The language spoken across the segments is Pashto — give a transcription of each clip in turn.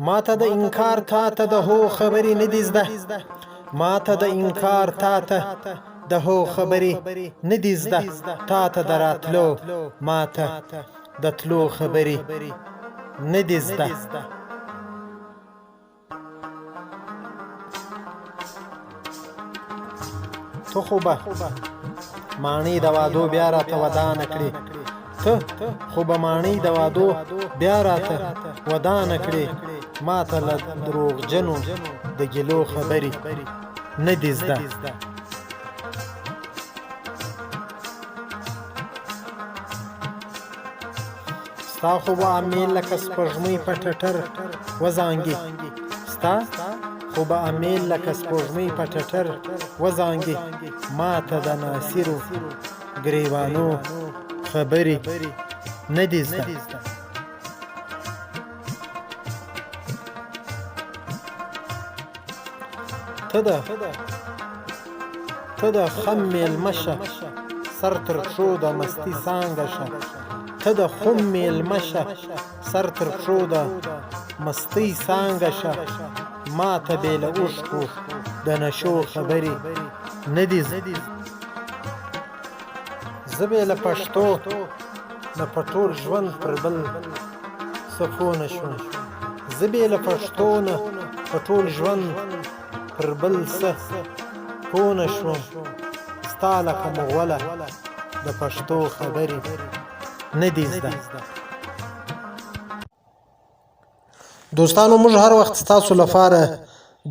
ما ته د انکار تا ته د هو خبرې نه دي زده ما ته د انکار تا ته د هو خبرې نه دي زده تا ته د راتلو ما ته د تلو خبرې نه دي زده تو خو به ماڼۍ د وادو بیا راته ودانه کړې ته خو به ماڼۍ د وادو بیا راته ودانه کړې ما ته له دروغجنو د ګیلو خبرې نه دي زده ستا خو به امیل لکه سپوږمۍ په ټټر وزانګي ستا خو به امیل لکه سپوږمۍ په ټټر وزانګي ما ته د ناصرو ګریوانو خبرې نه دي زده ته د خم میلمه شه سر تر پښو د مستي څانګه شه ته د خم میلمه شه سر تر پښو د مستۍ څانګه شه ما ته بې له اوښکو د نشو خبرې نه دي زه بې له پښتو نه په ټول ژوند پر بل څه پوه نه شوم زه بې له پښتو نه په ټول ژوند پر بل څه پوه نه شوم ستا لکه مغوله د پښتو خبرې نه دي زده دوستانو موږ هر وخت ستاسو لپاره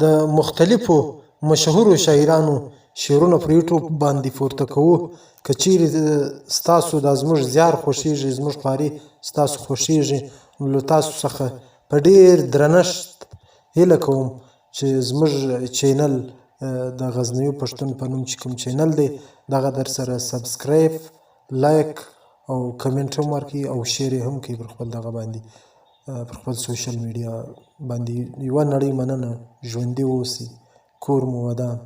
د مختلفو مشهورو شاعرانو شعرونه پر یوټیوب باندې پورته کوو که چیرې ستاسو دا زموږ زیار خوښیږي زموږ خواري ستاسو خوښیږي نو له تاسو څخه په ډیر درنښت هیله کوم چې زموږ چینل د غزنوي پښتون په نوم چې کوم چینل دی دغه در سره سبسکرایب لایک او کمنټ هم ورکړئ او شیر یې هم کړئ پر خپل دغه باندې پر خپل سوشل میډیا باندې یوه نړۍ مننه ژوندي اوسئ کور مو ودان